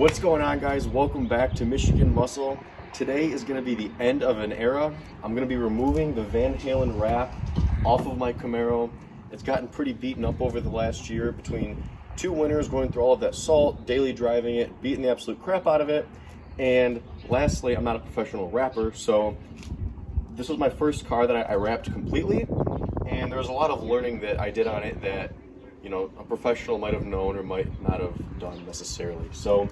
What's going on, guys? Welcome back to Michigan Muscle. Today is going to be the end of an era. I'm going to be removing the Van Halen wrap off of my Camaro. It's gotten pretty beaten up over the last year between two winters, going through all of that salt, daily driving it, beating the absolute crap out of it. And lastly, I'm not a professional wrapper, so this was my first car that I wrapped completely. And there was a lot of learning that I did on it that, you know, a professional might have known or might not have done necessarily. So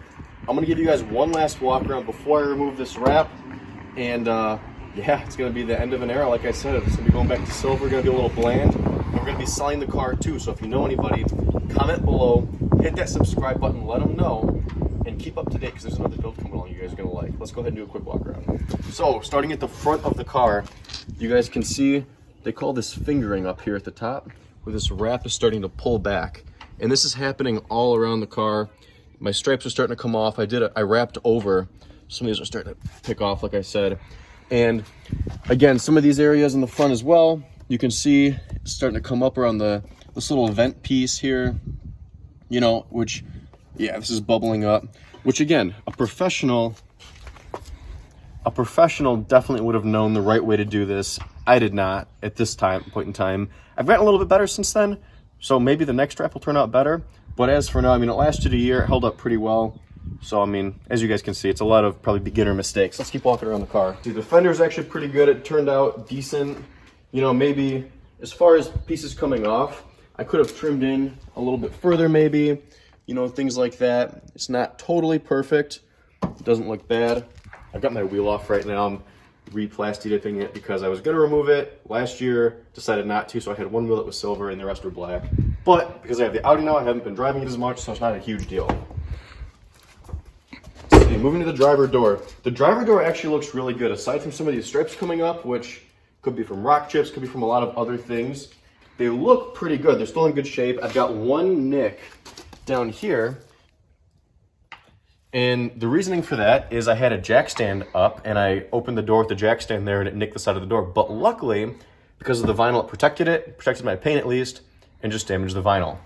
I'm gonna give you guys one last walk around before I remove this wrap. And yeah, it's gonna be the end of an era. Like I said, it's gonna be going back to silver, gonna be a little bland. And we're gonna be selling the car too. So if you know anybody, comment below, hit that subscribe button, let them know, and keep up to date because there's another build coming along you guys are gonna like. Let's go ahead and do a quick walk around. So starting at the front of the car, you guys can see they call this fingering up here at the top, where this wrap is starting to pull back. And this is happening all around the car. My stripes are starting to come off. I wrapped over. Some of these are starting to pick off, like I said. And again, some of these areas in the front as well, you can see it's starting to come up around this little vent piece here, you know, which, yeah, this is bubbling up, which again, a professional definitely would have known the right way to do this. I did not at this point in time. I've gotten a little bit better since then, so maybe the next wrap will turn out better. But as for now, I mean, it lasted a year, it held up pretty well. So, I mean, as you guys can see, it's a lot of probably beginner mistakes. Let's keep walking around the car. See, the fender's actually pretty good. It turned out decent. You know, maybe as far as pieces coming off, I could have trimmed in a little bit further maybe, you know, things like that. It's not totally perfect. It doesn't look bad. I've got my wheel off right now. I'm re-plasti-dipping it because I was gonna remove it last year, decided not to, so I had one wheel that was silver and the rest were black. But because I have the Audi now, I haven't been driving it as much, so it's not a huge deal. Okay, moving to the driver door. The driver door actually looks really good, aside from some of these stripes coming up, which could be from rock chips, could be from a lot of other things. They look pretty good. They're still in good shape. I've got one nick down here. And the reasoning for that is I had a jack stand up and I opened the door with the jack stand there and it nicked the side of the door. But luckily, because of the vinyl, it protected my paint at least, and just damaged the vinyl.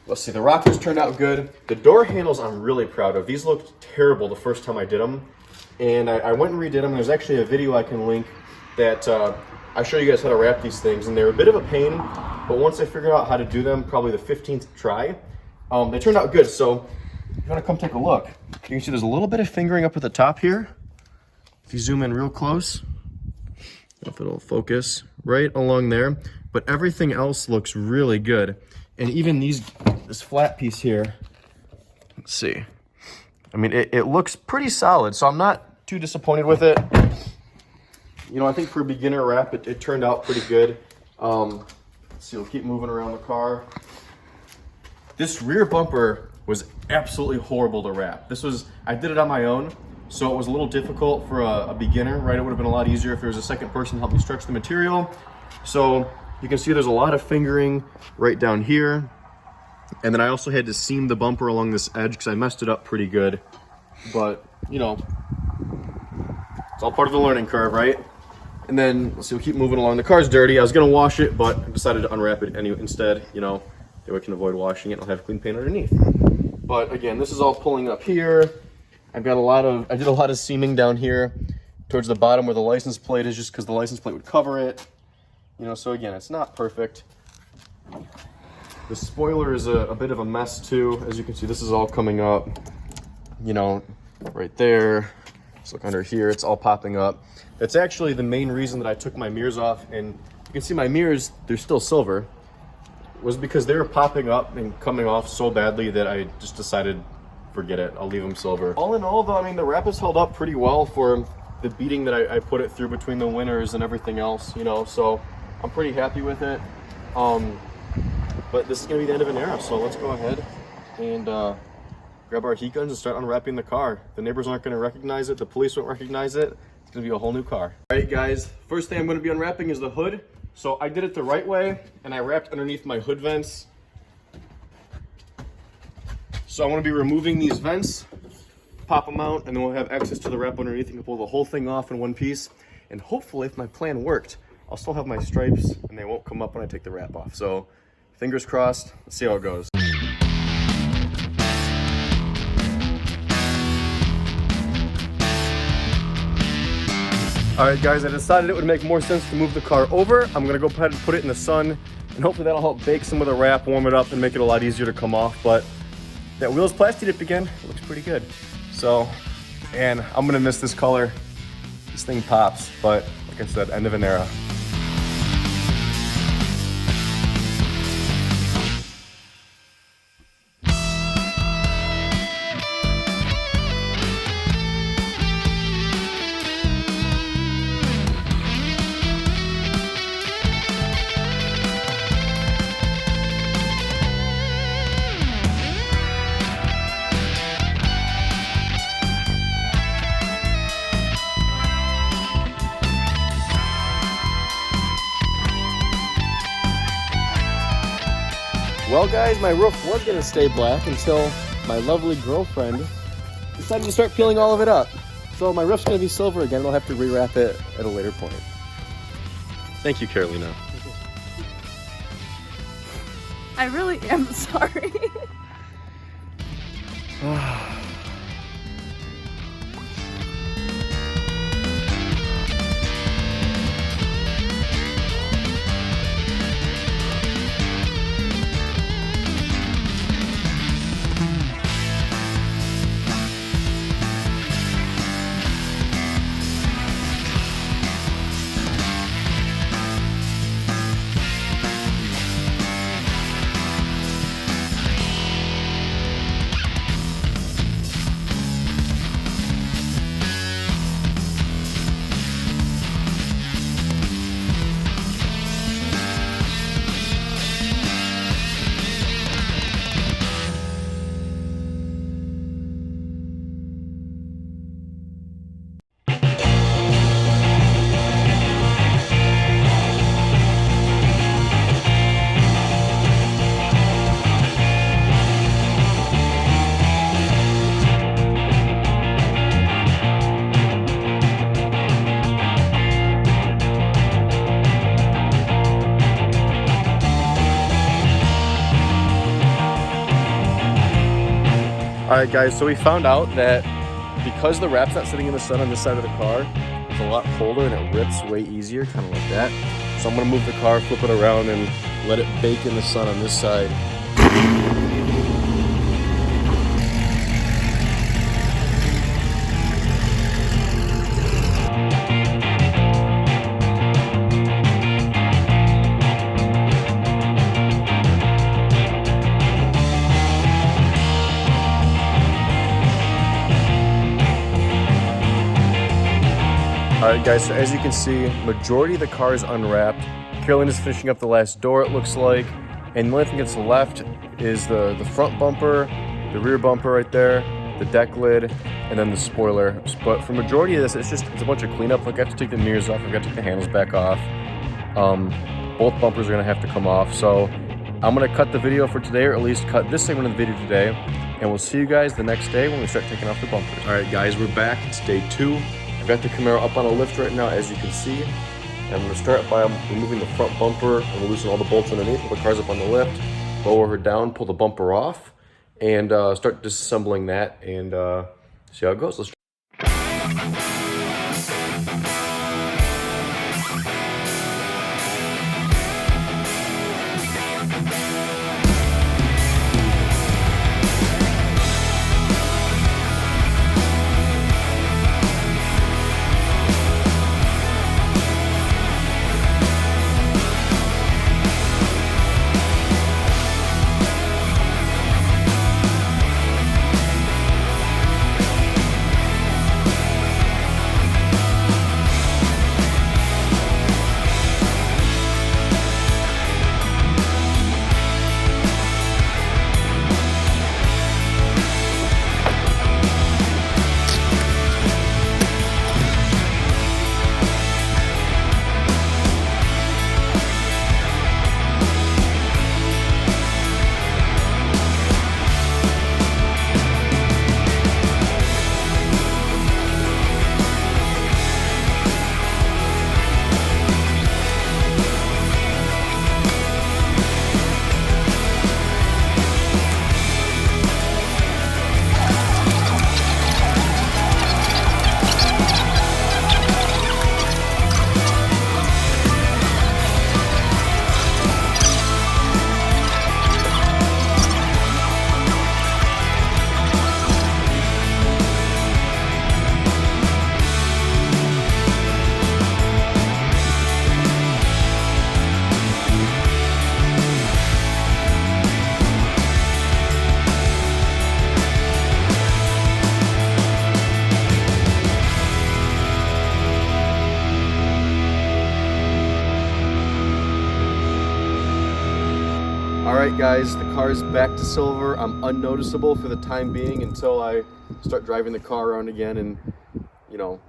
Let's see, the rockers turned out good. The door handles I'm really proud of. These looked terrible the first time I did them. And I went and redid them. There's actually a video I can link that I show you guys how to wrap these things. And they're a bit of a pain, but once I figured out how to do them, probably the 15th try, they turned out good. So if you want to come take a look, you can see there's a little bit of fingering up at the top here. If you zoom in real close, if it'll focus right along there, but everything else looks really good. And even this flat piece here, let's see. I mean, it looks pretty solid, so I'm not too disappointed with it. You know, I think for a beginner wrap, it turned out pretty good. Let's see, we'll keep moving around the car. This rear bumper was absolutely horrible to wrap. I did it on my own, so it was a little difficult for a beginner, right? It would have been a lot easier if there was a second person to help me stretch the material. So you can see there's a lot of fingering right down here. And then I also had to seam the bumper along this edge because I messed it up pretty good. But, you know, it's all part of the learning curve, right? And then, let's see, we'll keep moving along. The car's dirty. I was gonna wash it, but I decided to unwrap it anyway instead, you know. That way I can avoid washing it and I'll have clean paint underneath. But again, this is all pulling up here. I did a lot of seaming down here towards the bottom where the license plate is, just because the license plate would cover it. You know, so again, it's not perfect. The spoiler is a bit of a mess too. As you can see, this is all coming up, you know, right there. Let's look under here, it's all popping up. That's actually the main reason that I took my mirrors off, and you can see my mirrors, they're still silver, was because they were popping up and coming off so badly that I just decided, forget it, I'll leave them silver. All in all though, I mean, the wrap has held up pretty well for the beating that I put it through between the winters and everything else, you know, so I'm pretty happy with it. But this is gonna be the end of an era, so let's go ahead and grab our heat guns and start unwrapping the car. The neighbors aren't gonna recognize it, the police won't recognize it. It's gonna be a whole new car. All right guys, first thing I'm gonna be unwrapping is the hood. So I did it the right way, and I wrapped underneath my hood vents. So I'm gonna be removing these vents, pop them out, and then we'll have access to the wrap underneath and can pull the whole thing off in one piece. And hopefully, if my plan worked, I'll still have my stripes and they won't come up when I take the wrap off. So fingers crossed, let's see how it goes. All right, guys, I decided it would make more sense to move the car over. I'm gonna go ahead and put it in the sun, and hopefully that'll help bake some of the wrap, warm it up, and make it a lot easier to come off. But that wheel's plasti dipped again. It looks pretty good. So, and I'm gonna miss this color. This thing pops, but like I said, end of an era. Well, guys, my roof was gonna stay black until my lovely girlfriend decided to start peeling all of it up. So my roof's gonna be silver again. I'll have to rewrap it at a later point. Thank you, Carolina. I really am sorry. All right, guys, so we found out that because the wrap's not sitting in the sun on this side of the car, it's a lot colder and it rips way easier, kind of like that. So I'm gonna move the car, flip it around, and let it bake in the sun on this side. All right, guys, so as you can see, majority of the car is unwrapped. Carolyn is finishing up the last door, it looks like. And the only thing that's left is the front bumper, the rear bumper right there, the deck lid, and then the spoiler. But for majority of this, it's a bunch of cleanup. Like I have to take the mirrors off, I've got to take the handles back off. Both bumpers are gonna have to come off. So I'm gonna cut the video for today, or at least cut this segment of the video today. And we'll see you guys the next day when we start taking off the bumpers. All right, guys, we're back. It's day 2. I've got the Camaro up on a lift right now, as you can see. And I'm gonna start by removing the front bumper and loosen all the bolts underneath while the car's up on the lift. Lower her down, pull the bumper off, and start disassembling that and see how it goes. Let's right, guys, the car is back to silver. I'm unnoticeable for the time being until I start driving the car around again and, you know,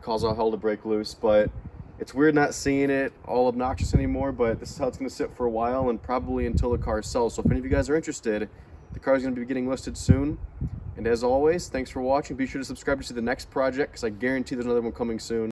cause all hell to break loose. But it's weird not seeing it all obnoxious anymore, but this is how it's going to sit for a while and probably until the car sells. So if any of you guys are interested, the car is going to be getting listed soon. And as always, thanks for watching. Be sure to subscribe to see the next project because I guarantee there's another one coming soon.